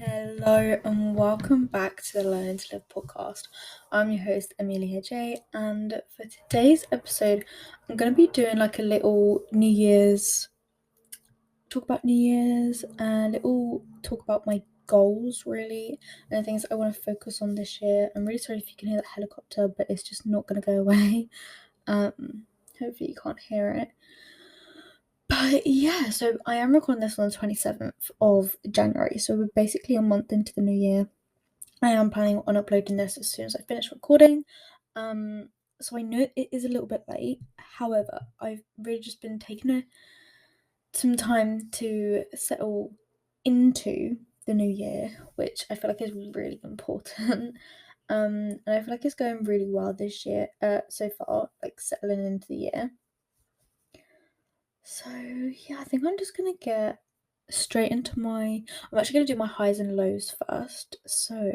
Hello and welcome back to the Learn to Live podcast. I'm your host Emelia J, and for today's episode, I'm going to be doing like a little New Year's talk about New Year's, a little talk about my goals really, and the things I want to focus on this year. I'm really sorry if you can hear that helicopter, but it's just not going to go away. Hopefully you can't hear it. But yeah, so I am recording this on the 27th of January, so we're basically a month into the new year. I am planning on uploading this as soon as I finish recording. So I know it is a little bit late. However, I've really just been taking some time to settle into the new year, which I feel like is really important. And I feel like it's going really well this year, so far, like settling into the year. So yeah, I think I'm just gonna get straight into I'm actually gonna do my highs and lows first. So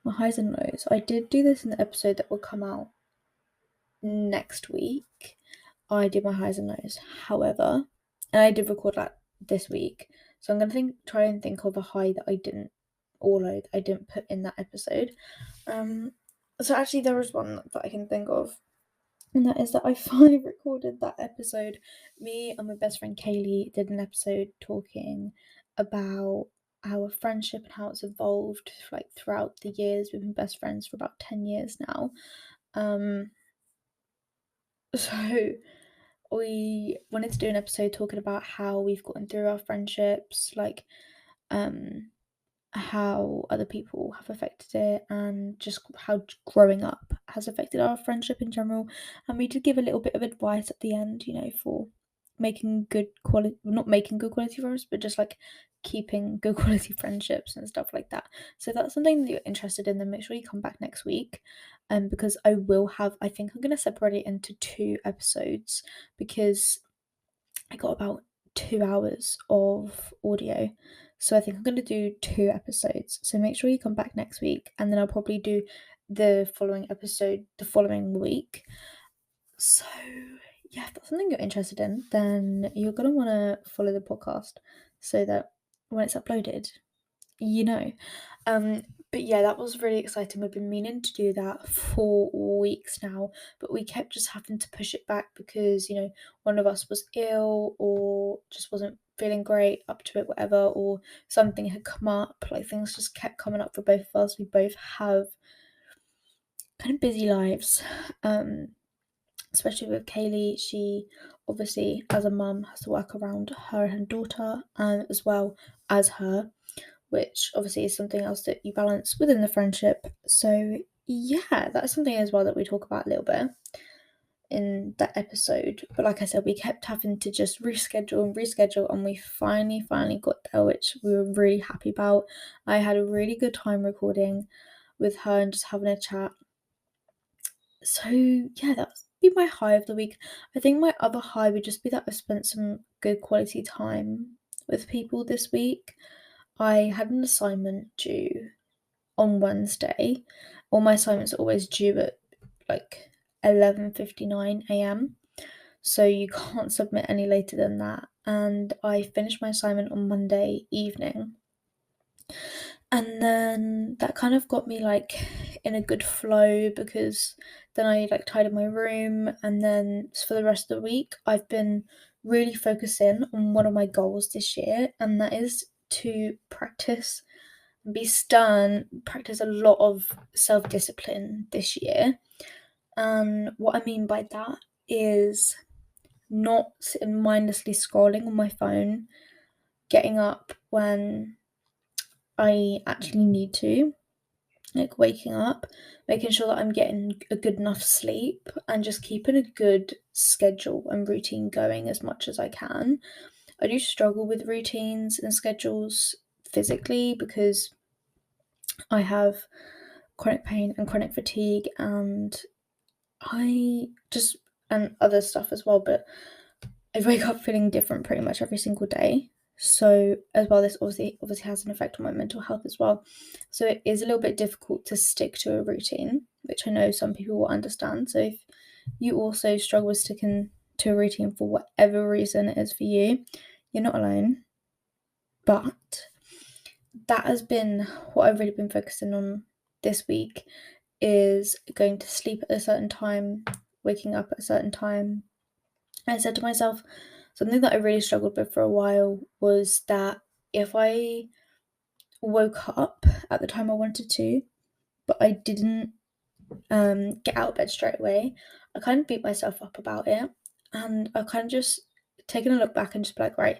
my highs and lows. I did do this in the episode that will come out next week. I did my highs and lows. However, and I did record that this week. So I'm gonna try and think of a high that I didn't or low that I didn't put in that episode. So actually there was one that I can think of. And that is that I finally recorded that episode. Me and my best friend Kaylee did an episode talking about our friendship and how it's evolved like throughout the years. We've been best friends for about 10 years now. So we wanted to do an episode talking about how we've gotten through our friendships, like how other people have affected it, and just how growing up has affected our friendship in general. And we did give a little bit of advice at the end, for making good quality, not making good quality friends, but just like keeping good quality friendships and stuff like that. So if that's something that you're interested in, then make sure you come back next week. Because I think I'm going to separate it into 2 episodes, because I got about 2 hours of audio. So I think I'm going to do 2 episodes. So make sure you come back next week, and then I'll probably do the following episode the following week. So yeah, if that's something you're interested in, then you're going to want to follow the podcast so that when it's uploaded, you know. But yeah, that was really exciting. We've been meaning to do that for weeks now, but we kept just having to push it back because, one of us was ill or just wasn't feeling great up to it, whatever, or something had come up. Like things just kept coming up for both of us. We both have kind of busy lives. Especially with Kaylee, she obviously, as a mum, has to work around her and her daughter, as well as her, which obviously is something else that you balance within the friendship. So yeah, that's something as well that we talk about a little bit in that episode. But like I said, we kept having to just reschedule, and we finally got there, which we were really happy about. I had a really good time recording with her and just having a chat. So yeah, that would be my high of the week. I think my other high would just be that I spent some good quality time with people this week. I had an assignment due on Wednesday. All my assignments are always due at like 11:59 a.m. So you can't submit any later than that. And I finished my assignment on Monday evening. And then that kind of got me like in a good flow, because then I like tidied my room, and then for the rest of the week I've been really focusing on one of my goals this year, and that is to practice a lot of self-discipline this year. And what I mean by that is not sitting mindlessly scrolling on my phone, getting up when I actually need to, like waking up, making sure that I'm getting a good enough sleep, and just keeping a good schedule and routine going as much as I can. I do struggle with routines and schedules physically because I have chronic pain and chronic fatigue, and and other stuff as well, but I wake up feeling different pretty much every single day. So as well, this obviously has an effect on my mental health as well. So it is a little bit difficult to stick to a routine, which I know some people will understand. So if you also struggle with sticking to a routine for whatever reason it is for you, you're not alone. But that has been what I've really been focusing on this week, is going to sleep at a certain time, waking up at a certain time. I said to myself, something that I really struggled with for a while was that if I woke up at the time I wanted to, but I didn't get out of bed straight away, I kind of beat myself up about it. And I've kind of just taken a look back and just be like, right,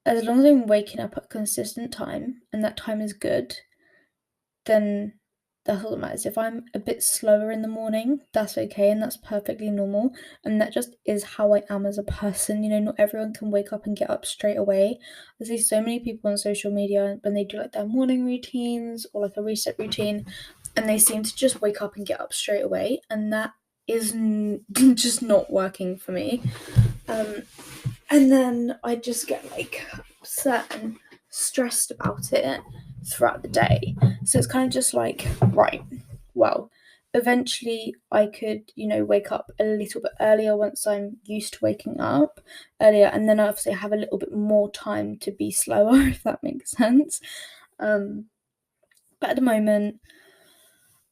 as long as I'm waking up at a consistent time and that time is good, then that's all that matters. If I'm a bit slower in the morning, that's okay and that's perfectly normal. And that just is how I am as a person. You know, not everyone can wake up and get up straight away. I see so many people on social media when they do like their morning routines or like a reset routine, and they seem to just wake up and get up straight away. And that is just not working for me. And then I just get like upset and stressed about it throughout the day. So it's kind of just like, right, well, eventually I could, wake up a little bit earlier once I'm used to waking up earlier, and then obviously I have a little bit more time to be slower, if that makes sense. But at the moment,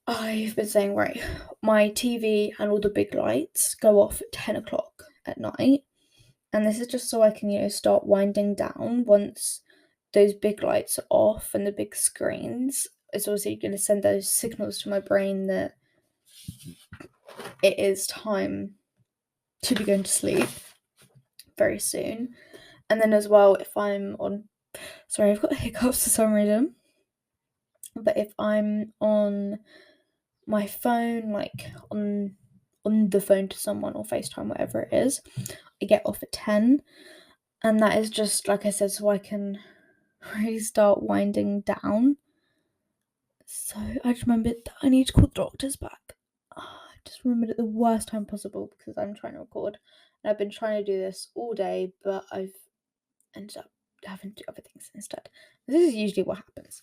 I've been saying, right, my TV and all the big lights go off at 10 o'clock at night. And this is just so I can, start winding down once those big lights are off and the big screens. It's obviously going to send those signals to my brain that it is time to be going to sleep very soon. And then as well, if I'm on, sorry, I've got hiccups for some reason. But if I'm on my phone, like on the phone to someone or FaceTime, whatever it is, I get off at 10. And that is just, like I said, so I can really start winding down. So I just remembered that I need to call the doctors back. I just remembered at the worst time possible because I'm trying to record. And I've been trying to do this all day, but I've ended up having to do other things instead. This is usually what happens.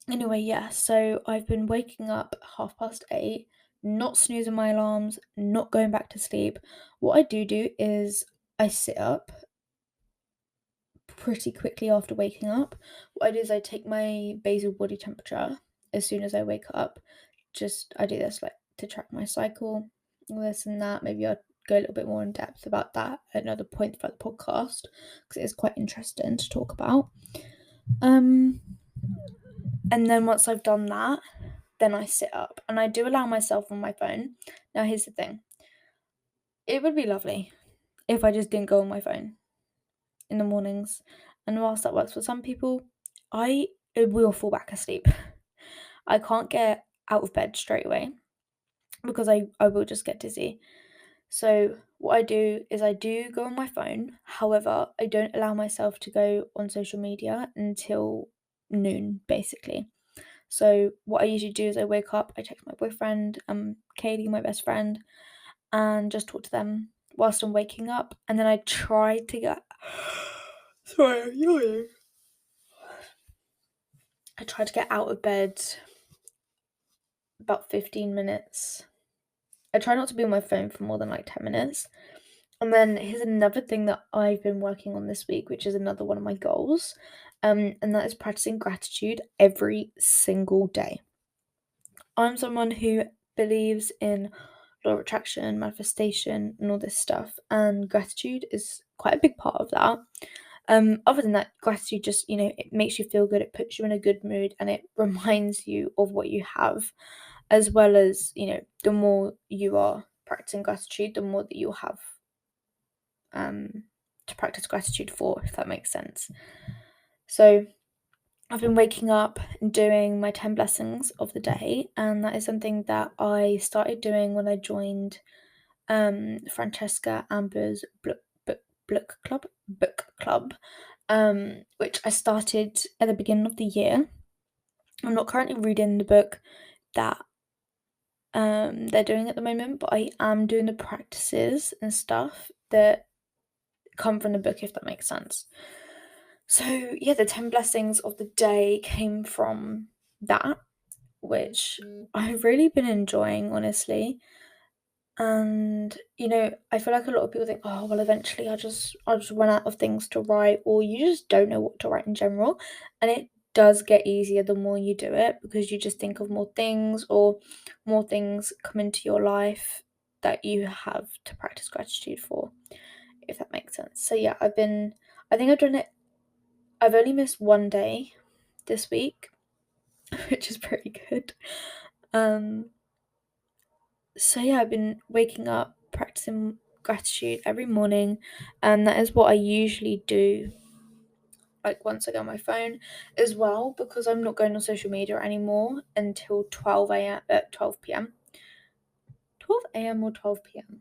Anyway, yeah, so I've been waking up 8:30, not snoozing my alarms, not going back to sleep. What I do is I sit up pretty quickly after waking up. What I do is I take my basal body temperature as soon as I wake up. I do this like to track my cycle, this and that. Maybe I'll go a little bit more in depth about that at another point for the podcast because it is quite interesting to talk about. And then once I've done that, then I sit up and I do allow myself on my phone. Now here's the thing. It would be lovely if I just didn't go on my phone in the mornings. And whilst that works for some people, I will fall back asleep. I can't get out of bed straight away because I will just get dizzy. So what I do is I do go on my phone. However, I don't allow myself to go on social media until noon, basically. So what I usually do is I wake up, I text my boyfriend, Katie, my best friend, and just talk to them whilst I'm waking up. And then I try to get sorry, I'm yawning. I try to get out of bed about 15 minutes. I try not to be on my phone for more than like 10 minutes. And then here's another thing that I've been working on this week, which is another one of my goals. And that is practicing gratitude every single day. I'm someone who believes in law of attraction, manifestation, and all this stuff, and gratitude is quite a big part of that. Other than that, gratitude just, it makes you feel good, it puts you in a good mood, and it reminds you of what you have, as well as, the more you are practicing gratitude, the more that you'll have to practice gratitude for, if that makes sense. So I've been waking up and doing my 10 blessings of the day, and that is something that I started doing when I joined Francesca Amber's book club, which I started at the beginning of the year. I'm not currently reading the book that they're doing at the moment, but I am doing the practices and stuff that come from the book, if that makes sense. So yeah, the 10 blessings of the day came from that, which I've really been enjoying, honestly. And, I feel like a lot of people think, "Oh, well, eventually I'll just run out of things to write," or you just don't know what to write in general, and it does get easier the more you do it because you just think of more things or more things come into your life that you have to practice gratitude for, if that makes sense. So, yeah, I think I've done it. I've only missed one day this week, which is pretty good. Um, so yeah, I've been waking up, practicing gratitude every morning, and that is what I usually do, like once I get on my phone as well, because I'm not going on social media anymore until 12 a.m. at 12 p.m. 12 a.m. or 12 p.m.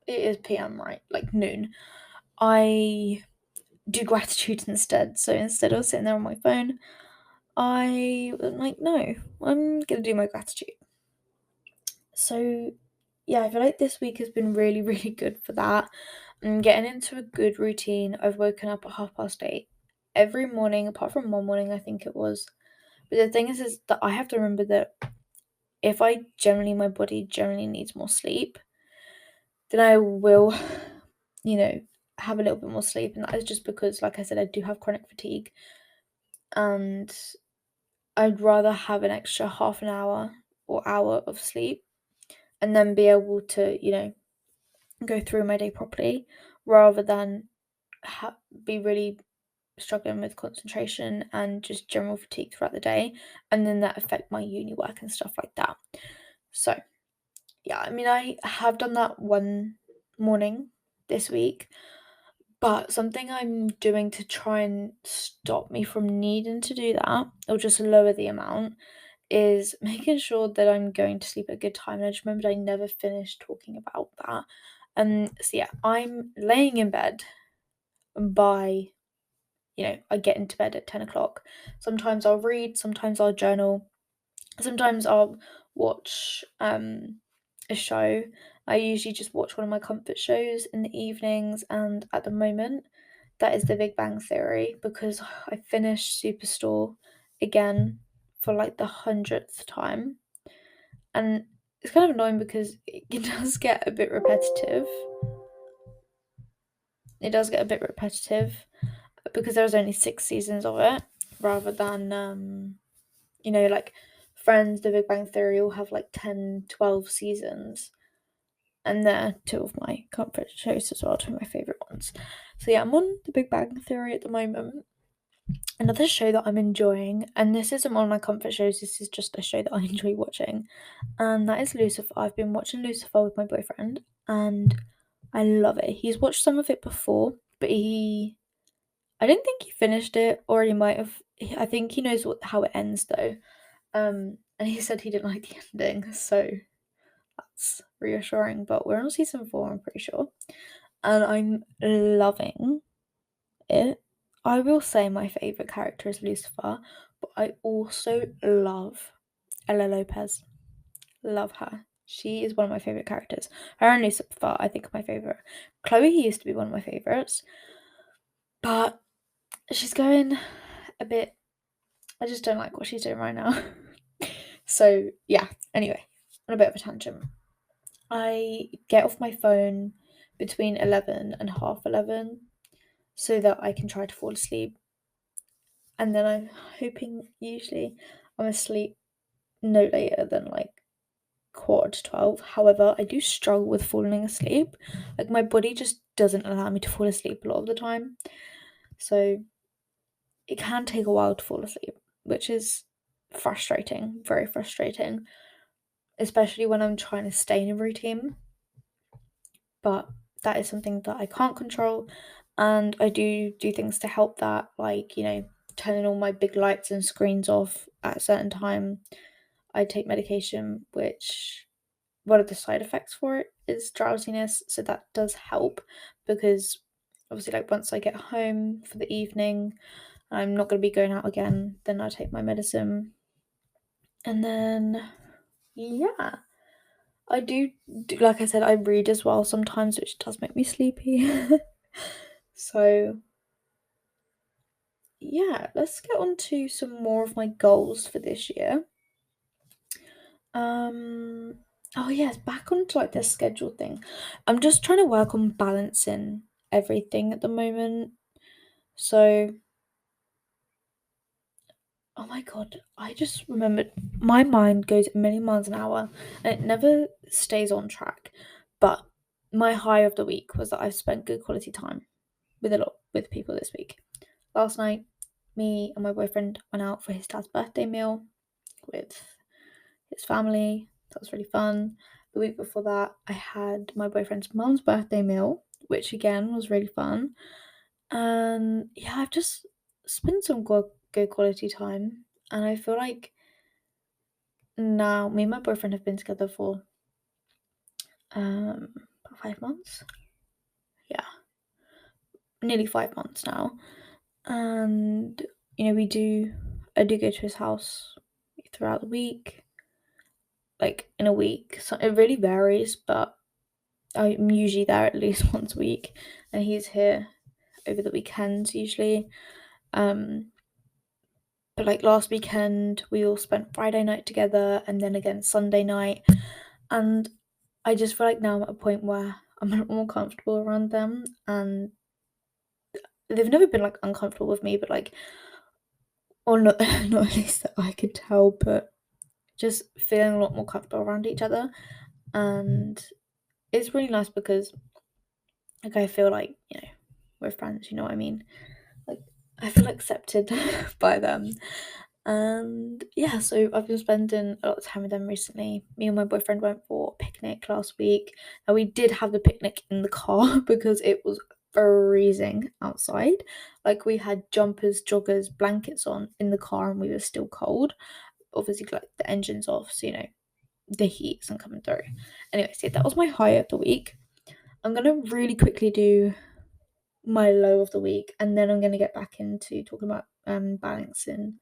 It is p.m., right? Like noon. I do gratitude instead. So instead of sitting there on my phone, I am like, no, I'm gonna do my gratitude. So yeah, I feel like this week has been really, really good for that. I'm getting into a good routine. I've woken up at 8:30 every morning, apart from one morning, I think it was. But the thing is that I have to remember that if my body generally needs more sleep, then I will, you know, have a little bit more sleep. And that is just because, like I said, I do have chronic fatigue. And I'd rather have an extra half an hour or hour of sleep and then be able to, go through my day properly rather than be really struggling with concentration and just general fatigue throughout the day, and then that affect my uni work and stuff like that. So yeah, I mean, I have done that one morning this week, but something I'm doing to try and stop me from needing to do that or just lower the amount is making sure that I'm going to sleep at a good time. And I just remembered I never finished talking about that. So yeah, I'm laying in bed by, I get into bed at 10 o'clock. Sometimes I'll read, sometimes I'll journal, sometimes I'll watch a show. I usually just watch one of my comfort shows in the evenings, and at the moment, that is The Big Bang Theory because I finished Superstore again for like the 100th time. And it's kind of annoying because it does get a bit repetitive. It does get a bit repetitive because there's only 6 seasons of it rather than, like Friends, The Big Bang Theory all have like 10, 12 seasons. And they're two of my comfort shows as well, two of my favourite ones. So yeah, I'm on The Big Bang Theory at the moment. Another show that I'm enjoying, and this isn't one of my comfort shows, this is just a show that I enjoy watching, and that is Lucifer. I've been watching Lucifer with my boyfriend, and I love it. He's watched some of it before, but I didn't think he finished it, or he might have. I think he knows how it ends though. And he said he didn't like the ending, so that's reassuring. But we're on season 4, I'm pretty sure, and I'm loving it. I will say my favourite character is Lucifer, but I also love Ella Lopez. Love her. She is one of my favourite characters. Her and Lucifer, I think, are my favourite. Chloe used to be one of my favourites, but she's going a bit. I just don't like what she's doing right now. So, yeah, anyway, on a bit of a tangent. I get off my phone between 11 and half 11 so that I can try to fall asleep. And then I'm hoping, usually, I'm asleep no later than like 11:45. However, I do struggle with falling asleep. Like, my body just doesn't allow me to fall asleep a lot of the time. So it can take a while to fall asleep, which is frustrating, very frustrating, especially when I'm trying to stay in a routine. But that is something that I can't control, and I do things to help that, like, turning all my big lights and screens off at a certain time. I take medication, which one of the side effects for it is drowsiness, so that does help because obviously, like, once I get home for the evening, I'm not going to be going out again, then I take my medicine. And then, yeah, I do, like I said, I read as well sometimes, which does make me sleepy. So, yeah, let's get on to some more of my goals for this year. Um, Oh yes, back onto like this schedule thing. I'm just trying to work on balancing everything at the moment. So, oh my god, I just remembered my mind goes a million miles an hour and it never stays on track. But my high of the week was that I've spent good quality time with people this week. Last night, me and my boyfriend went out for his dad's birthday meal with his family. That was really fun. The week before that, I had my boyfriend's mum's birthday meal, which again was really fun. And yeah, I've just spent some good quality time. And I feel like now me and my boyfriend have been together for about 5 months. Yeah, nearly 5 months now. And I do go to his house throughout the week, like in a week. So it really varies, but I'm usually there at least once a week, and he's here over the weekends usually. Um, but like last weekend, we all spent Friday night together, and then again Sunday night, and I just feel like now I'm at a point where I'm a lot more comfortable around them, and they've never been like uncomfortable with me, but like, or not, not at least that I could tell, but just feeling a lot more comfortable around each other, and it's really nice because like I feel like we're friends, you know what I mean? Like I feel accepted by them. And yeah, so I've been spending a lot of time with them recently. Me and my boyfriend went for a picnic last week. And we did have the picnic in the car because it was freezing outside. Like we had jumpers, joggers, blankets on in the car and we were still cold. Obviously like the engine's off, so the heat isn't coming through. Anyway, so that was my high of the week. I'm gonna really quickly do my low of the week, and then I'm going to get back into talking about balancing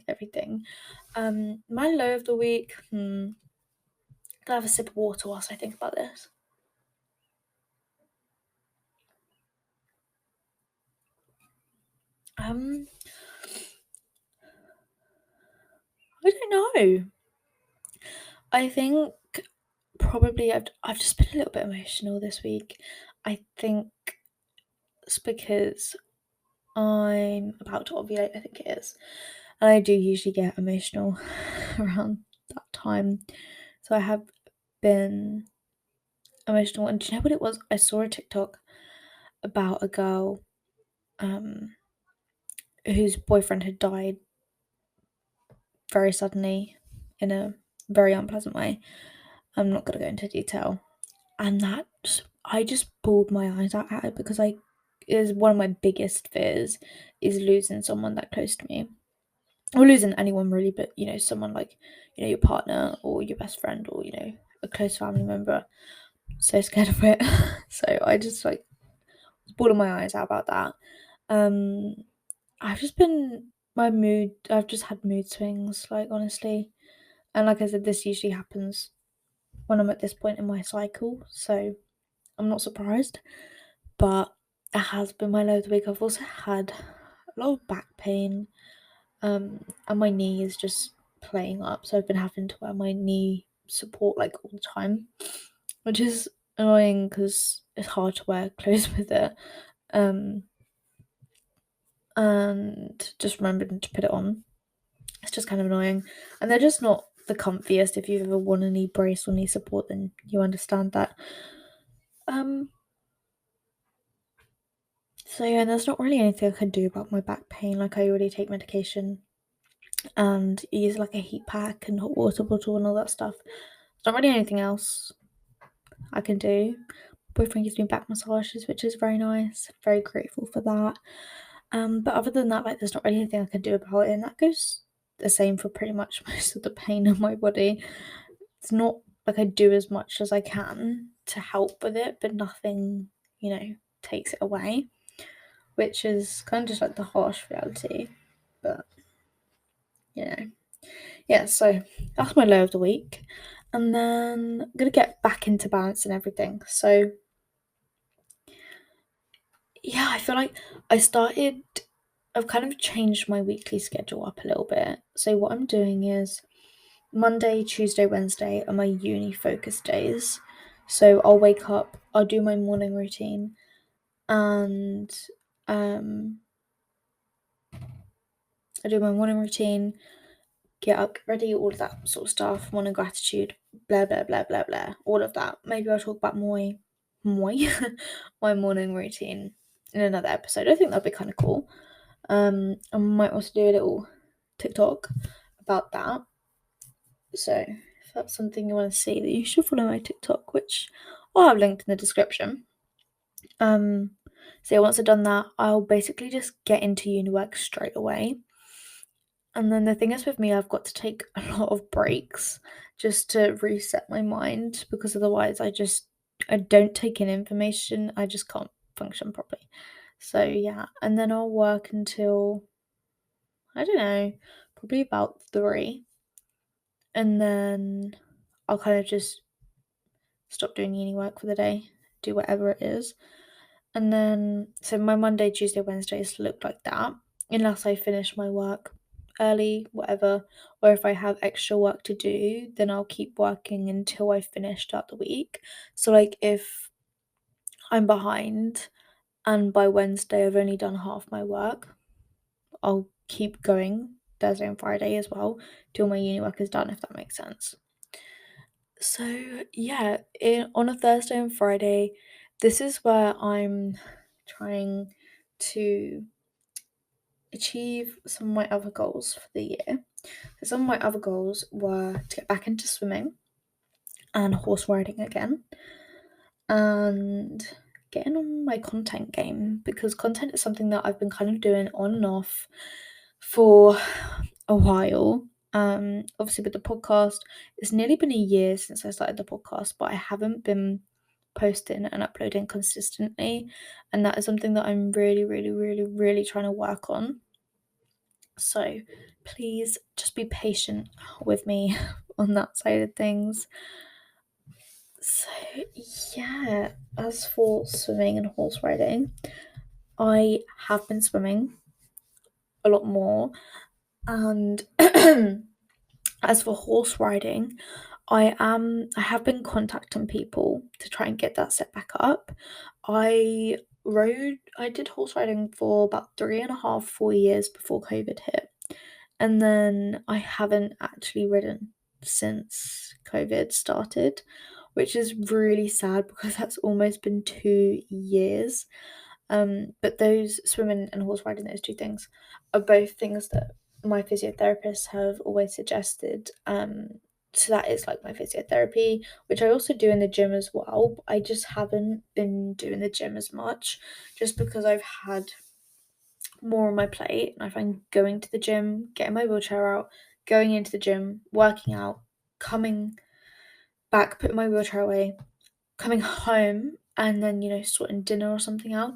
everything. My low of the week. Gonna have a sip of water whilst I think about this. Um, I don't know. I think probably I've just been a little bit emotional this week. I think it's because I'm about to ovulate. I think it is, and I do usually get emotional around that time. So I have been emotional. And do you know what it was? I saw a TikTok about a girl whose boyfriend had died very suddenly in a very unpleasant way. I'm not going to go into detail. And I just bawled my eyes out at it because I is one of my biggest fears is losing someone that close to me. Or losing anyone really, but someone like, your partner or your best friend or, a close family member. So scared of it. So I just like was bawling my eyes out about that. Um I've just been I've just had mood swings, like honestly. And like I said, this usually happens when I'm at this point in my cycle, so I'm not surprised. But it has been my low of the week. I've also had a lot of back pain, and my knee is just playing up, so I've been having to wear my knee support like all the time, which is annoying because it's hard to wear clothes with it. Um, and just remembering to put it on. It's just kind of annoying. And they're just not the comfiest. If you've ever worn a knee brace or knee support, then you understand that. Um so yeah, and there's not really anything I can do about my back pain. Like I already take medication and use like a heat pack and hot water bottle and all that stuff. There's not really anything else I can do. Boyfriend gives me back massages, which is very nice. Very grateful for that. But other than that, like there's not really anything I can do about it, and that goes the same for pretty much most of the pain in my body. It's not like I do as much as I can to help with it, but nothing, takes it away, which is kind of just like the harsh reality. But, you know, yeah, so that's my low of the week. And then I'm going to get back into balance and everything. So, yeah, I feel like I've kind of changed my weekly schedule up a little bit. So, what I'm doing is Monday, Tuesday, Wednesday are my uni focus days. So I'll wake up, I'll do my morning routine, and I do my morning routine, get up, get ready, all of that sort of stuff, morning gratitude, blah blah blah blah blah, all of that. Maybe I'll talk about my my morning routine in another episode. I think that'd be kind of cool. I might also do a little TikTok about that. So if that's something you want to see, then you should follow my TikTok, which I'll have linked in the description. So yeah, once I've done that, I'll basically just get into uni work straight away. And then the thing is with me, I've got to take a lot of breaks just to reset my mind, because otherwise I don't take in information, I just can't function properly. So yeah, and then I'll work until, I don't know, probably about 3. And then I'll kind of just stop doing uni work for the day, do whatever it is. And then, so my Monday, Tuesday, Wednesdays look like that, unless I finish my work early, whatever. Or if I have extra work to do, then I'll keep working until I finish throughout the week. So, like, if I'm behind and by Wednesday I've only done half my work, I'll keep going Thursday and Friday as well till my uni work is done, if that makes sense. So yeah, on a Thursday and Friday, this is where I'm trying to achieve some of my other goals for the year. So some of my other goals were to get back into swimming and horse riding again, and getting on my content game, because content is something that I've been kind of doing on and off for a while. Obviously with the podcast, it's nearly been a year since I started the podcast, but I haven't been posting and uploading consistently, and that is something that I'm really, really, really, really trying to work on. So please just be patient with me on that side of things. So yeah, as for swimming and horse riding, I have been swimming a lot more, and as for horse riding, I have been contacting people to try and get that set back up. I did horse riding for about 3.5, 4 years before COVID hit. And then I haven't actually ridden since COVID started, which is really sad because that's almost been 2 years. But those swimming and horse riding, those two things, are both things that my physiotherapists have always suggested. So that is like my physiotherapy, which I also do in the gym as well. But I just haven't been doing the gym as much, just because I've had more on my plate, and I find going to the gym, getting my wheelchair out, going into the gym, working out, coming back, putting my wheelchair away, coming home, and then, sorting dinner or something out.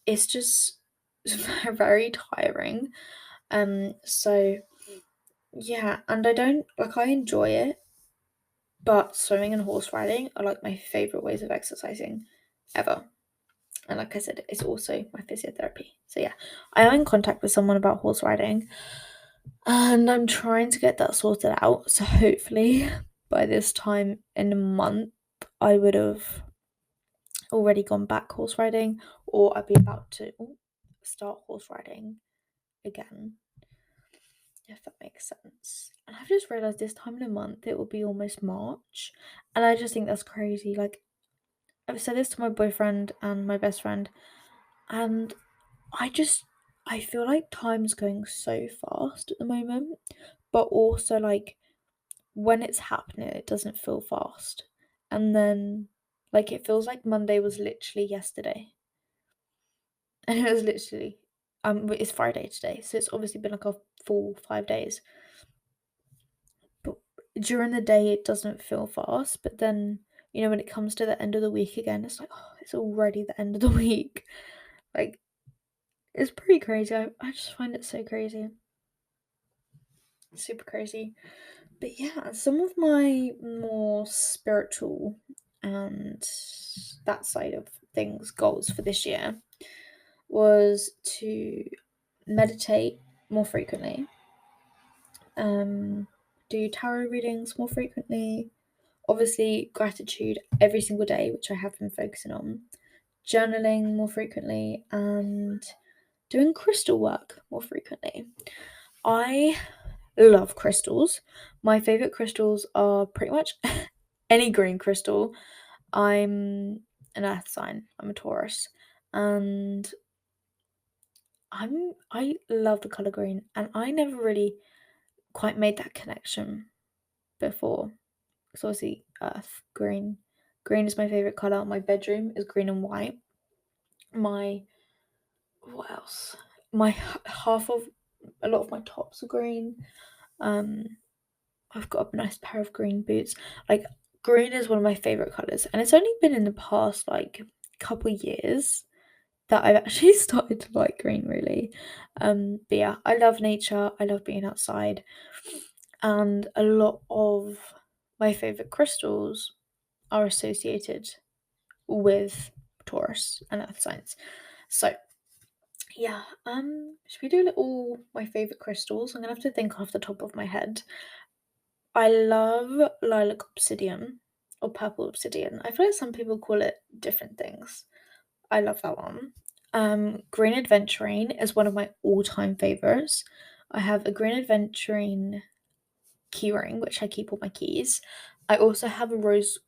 It's just very tiring. So yeah, and I enjoy it, but swimming and horse riding are like my favourite ways of exercising ever. And like I said, it's also my physiotherapy. So yeah, I am in contact with someone about horse riding, and I'm trying to get that sorted out. So hopefully by this time in a month, I would have already gone back horse riding, or I'd be about to start horse riding again, if that makes sense. And I've just realised this time in a month it will be almost March, and I just think that's crazy. Like, I've said this to my boyfriend and my best friend, and I feel like time's going so fast at the moment, but also like when it's happening, it doesn't feel fast. And then, like, it feels like Monday was literally yesterday. And it was literally, it's Friday today, so it's obviously been like a full 5 days. But during the day, it doesn't feel fast. But then, when it comes to the end of the week again, it's like, oh, it's already the end of the week. Like, it's pretty crazy. I just find it so crazy. Super crazy. But yeah, some of my more spiritual and that side of things goals for this year was to meditate more frequently, do tarot readings more frequently. Obviously, gratitude every single day, which I have been focusing on. Journaling more frequently, and doing crystal work more frequently. I love crystals. My favourite crystals are pretty much any green crystal. I'm an earth sign. I'm a Taurus. And I love the colour green, and I never really quite made that connection before. So obviously earth, green. Green is my favourite colour. My bedroom is green and white. What else? My half of a lot of my tops are green. I've got a nice pair of green boots. Like, green is one of my favourite colours, and it's only been in the past like couple years that I've actually started to like green, really. But yeah, I love nature, I love being outside, and a lot of my favourite crystals are associated with Taurus and earth signs. So yeah, should we do a little my favourite crystals? I'm gonna have to think off the top of my head. I love lilac obsidian or purple obsidian. I feel like some people call it different things. I love that one. Green aventurine is one of my all-time favorites. I have a green aventurine keyring, which I keep all my keys. I also have a rose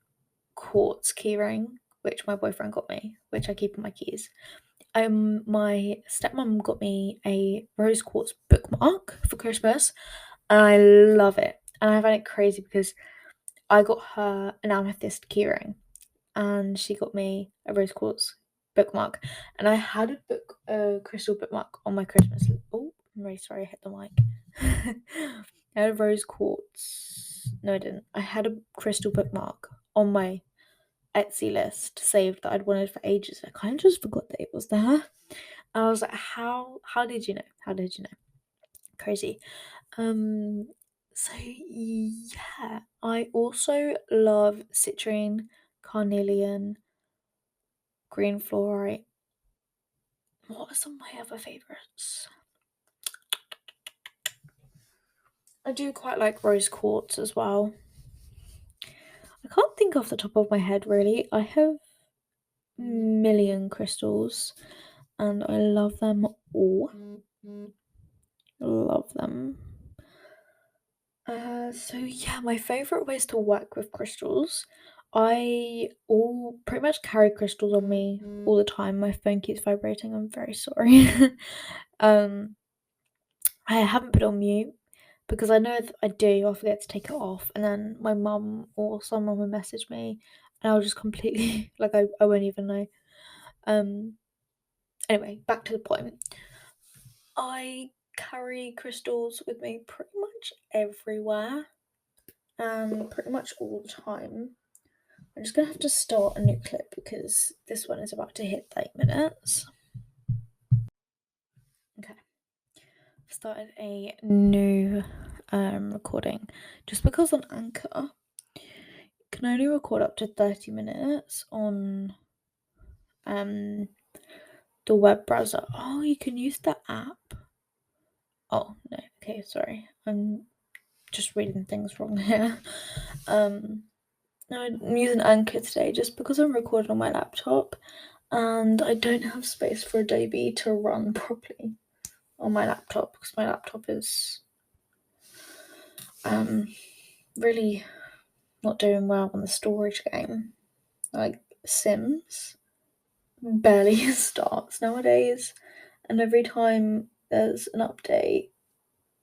quartz keyring, which my boyfriend got me, which I keep on my keys. My stepmom got me a rose quartz bookmark for Christmas, and I love it. And I find it crazy because I got her an amethyst keyring, and she got me a rose quartz bookmark. And I had a crystal bookmark on my Christmas. Oh, I'm really sorry, I hit the mic. I had a rose quartz. No, I didn't. I had a crystal bookmark on my Etsy list saved that I'd wanted for ages. I kind of just forgot that it was there. And I was like, how did you know? How did you know? Crazy. So yeah, I also love citrine, carnelian, green fluorite. What are some of my other favourites? I do quite like rose quartz as well. I can't think off the top of my head, really. I have a million crystals, and I love them all. Love them. So yeah, my favourite ways to work with crystals. I all pretty much carry crystals on me all the time. My phone keeps vibrating. I'm very sorry. um, I haven't put on mute because I know if I do, I'll forget to take it off, and then my mum or someone will message me, and I'll just completely like I won't even know. Anyway, back to the point. I carry crystals with me pretty much everywhere and pretty much all the time. I'm just gonna have to start a new clip because this one is about to hit 30 minutes. Okay. I've started a new recording just because on Anchor you can only record up to 30 minutes on the web browser. Oh, you can use the app. Oh no, okay, sorry. I'm just reading things wrong here. No, I'm using Anchor today just because I'm recording on my laptop and I don't have space for Adobe to run properly on my laptop because my laptop is really not doing well on the storage game. Like, Sims barely starts nowadays, and every time there's an update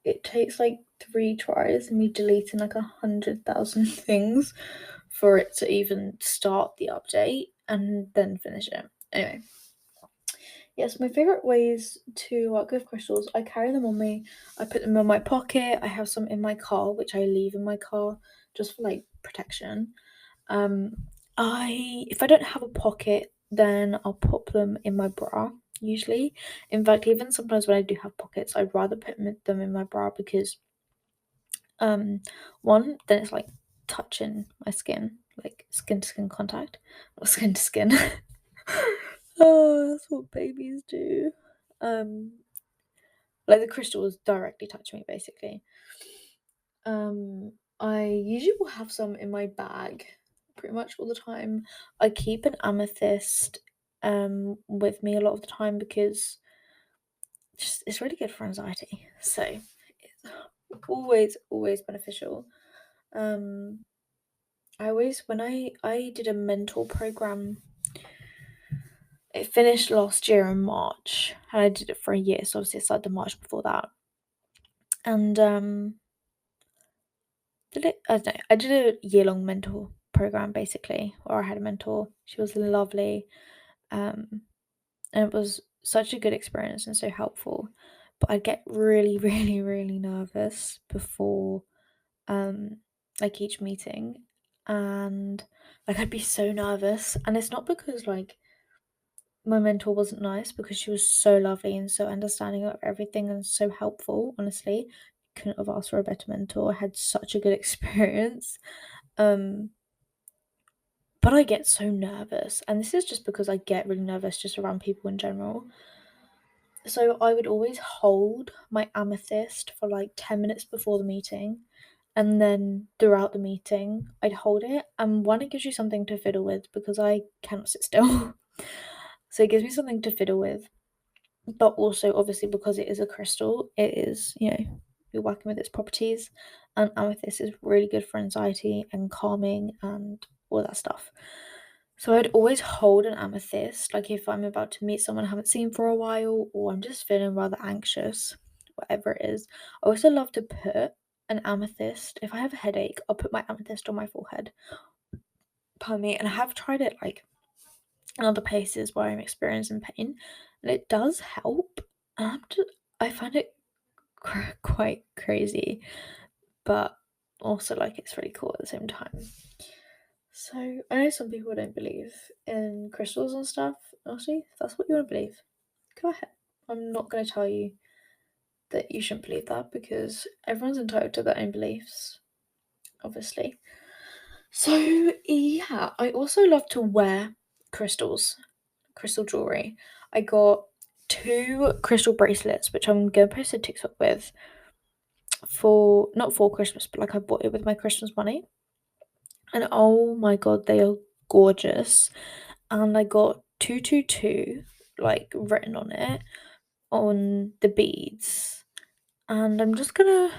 it takes like 3 tries and me deleting like 100,000 things for it to even start the update and then finish it. Anyway, yes, my favourite ways to work with crystals, I carry them on me, I put them in my pocket, I have some in my car, which I leave in my car just for like protection. If I don't have a pocket, then I'll pop them in my bra, usually. In fact, even sometimes when I do have pockets, I'd rather put them in my bra because one, then it's like touching my skin, like skin to skin contact, or skin to skin. Oh, that's what babies do. Like the crystals directly touch me, basically. I usually will have some in my bag pretty much all the time. I keep an amethyst with me a lot of the time because just it's really good for anxiety. So it's always beneficial. Um I always when I did a mentor program, it finished last year in March and I did it for a year, so obviously I started the March before that. And did it I don't know, I did a year-long mentor program basically, or I had a mentor. She was lovely. Um and it was such a good experience and so helpful. But I'd get really, really nervous before um like each meeting, and like I'd be so nervous, and it's not because like my mentor wasn't nice, because she was so lovely and so understanding of everything and so helpful. Honestly, couldn't have asked for a better mentor. I had such a good experience. um but I get so nervous, and this is just because I get really nervous just around people in general. So I would always hold my amethyst for like 10 minutes before the meeting, and then throughout the meeting, I'd hold it. And one, it gives you something to fiddle with because I cannot sit still. So it gives me something to fiddle with. But also, obviously, because it is a crystal, it is, you're working with its properties. And amethyst is really good for anxiety and calming and all that stuff. So I'd always hold an amethyst, like if I'm about to meet someone I haven't seen for a while, or I'm just feeling rather anxious, whatever it is. I also love to put an amethyst. If I have a headache, I'll put my amethyst on my forehead. Pardon me. And I have tried it like in other places where I'm experiencing pain, and it does help. I find it quite crazy, but also like it's really cool at the same time. So I know some people don't believe in crystals and stuff. Honestly, if that's what you want to believe, go ahead. I'm not going to tell you that you shouldn't believe that, because everyone's entitled to their own beliefs, obviously. So yeah, I also love to wear crystals, crystal jewelry. I got two crystal bracelets, which I'm gonna post a TikTok with, for not for Christmas, but like I bought it with my Christmas money. And oh my god, they are gorgeous. And I got 222 like written on it on the beads. And I'm just gonna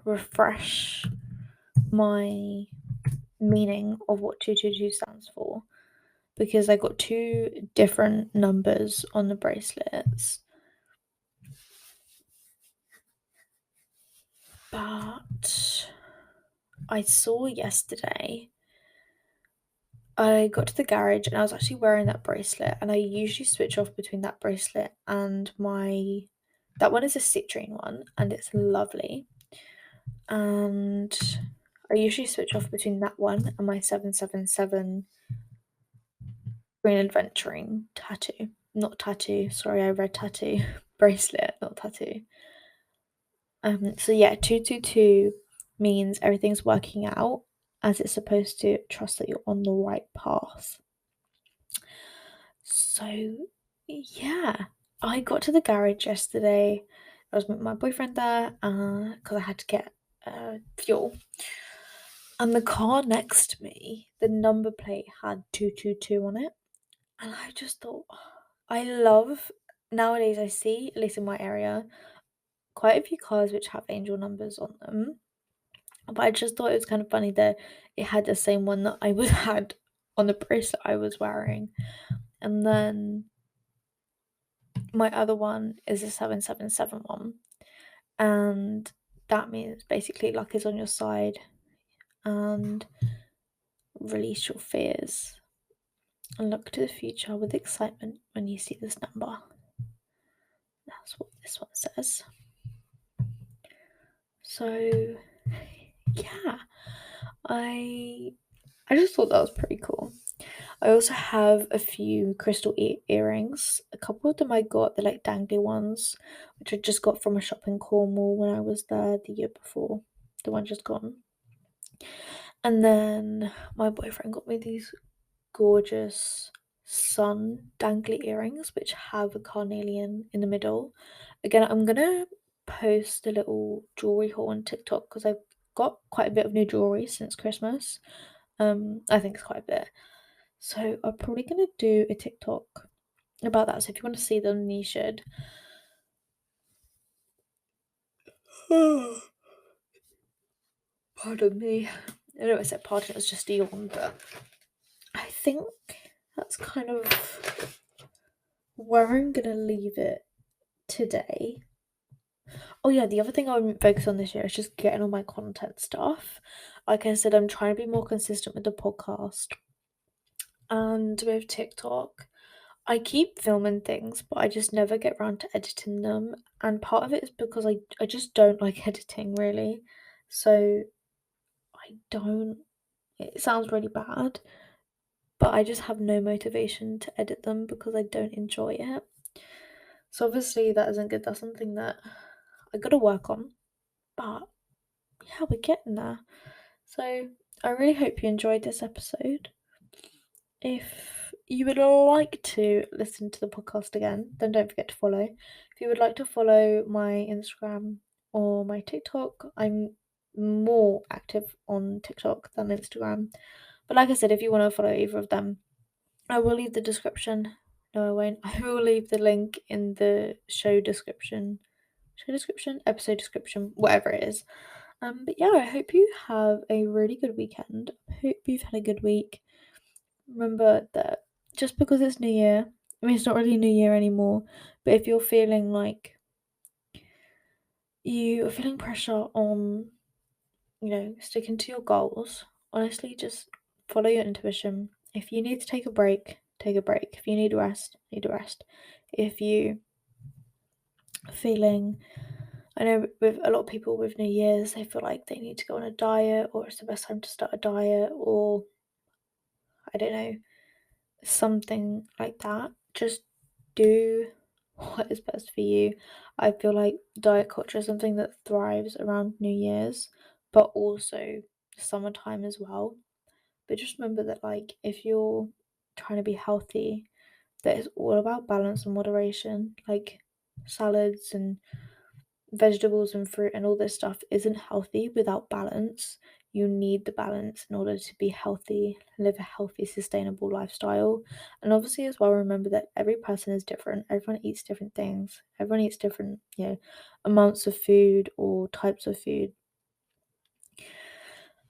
refresh my meaning of what 222 stands for, because I got two different numbers on the bracelets. But I saw yesterday, I got to the garage and I was actually wearing that bracelet, and I usually switch off between that bracelet and that one is a citrine one and it's lovely. And I usually switch off between that one and my 777 green adventuring tattoo. Not tattoo, sorry, I read tattoo. Bracelet, not tattoo. So yeah, 222 means everything's working out as it's supposed to. Trust that you're on the right path. So yeah, I got to the garage yesterday. I was with my boyfriend there because I had to get fuel. And the car next to me, the number plate had 222 on it. And I just thought, I love, nowadays I see, at least in my area, quite a few cars which have angel numbers on them. But I just thought it was kind of funny that it had the same one that I was had on the bracelet I was wearing. And then my other one is a 777 one. And that means basically luck is on your side and release your fears and look to the future with excitement when you see this number. That's what this one says. So yeah, I just thought that was pretty cool. I also have a few crystal earrings. A couple of them I got, the like dangly ones, which I just got from a shop in Cornwall when I was there the year before. The one just gone. And then my boyfriend got me these gorgeous sun dangly earrings, which have a carnelian in the middle. Again, I'm gonna post a little jewelry haul on TikTok because I've got quite a bit of new jewelry since Christmas. I think it's quite a bit. So I'm probably gonna do a TikTok about that. So if you want to see them, you should. Pardon me. I know I said pardon, it was just a yawn, but I think that's kind of where I'm gonna leave it today. Oh yeah, the other thing I'm focused on this year is just getting all my content stuff. Like I said, I'm trying to be more consistent with the podcast and with TikTok. I keep filming things, but I just never get around to editing them. And part of it is because I just don't like editing really. So I don't, it sounds really bad, but I just have no motivation to edit them because I don't enjoy it. So obviously that isn't good. That's something that I gotta work on. But yeah, we're getting there. So I really hope you enjoyed this episode. If you would like to listen to the podcast again, then don't forget to follow. If you would like to follow my Instagram or my TikTok, I'm more active on TikTok than Instagram. But like I said, if you want to follow either of them, I will leave the description. No, I won't. I will leave the link in the episode description, whatever it is. But yeah, I hope you have a really good weekend. I hope you've had a good week. Remember that just because it's New Year, I mean, it's not really New Year anymore, but if you're feeling like you are feeling pressure on, sticking to your goals, honestly, just follow your intuition. If you need to take a break, take a break. If you need rest, need a rest. If you feeling, I know with a lot of people with New Year's, they feel like they need to go on a diet, or it's the best time to start a diet, or I don't know, something like that. Just do what is best for you. I feel like diet culture is something that thrives around New Year's, but also summertime as well. But just remember that, like, if you're trying to be healthy, that it's all about balance and moderation. Like, salads and vegetables and fruit and all this stuff isn't healthy without balance. You need the balance in order to be healthy, live a healthy, sustainable lifestyle. And obviously, as well, remember that every person is different. Everyone eats different things. Everyone eats different, amounts of food or types of food.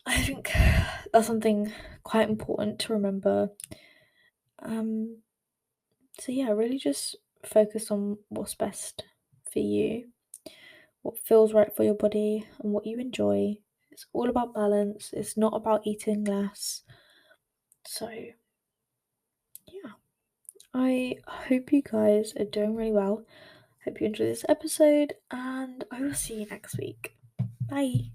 I think that's something quite important to remember. Um, so yeah, really just focus on what's best for you, what feels right for your body, and what you enjoy. It's all about balance. It's not about eating less. So, yeah, I hope you guys are doing really well. Hope you enjoy this episode, and I will see you next week. Bye.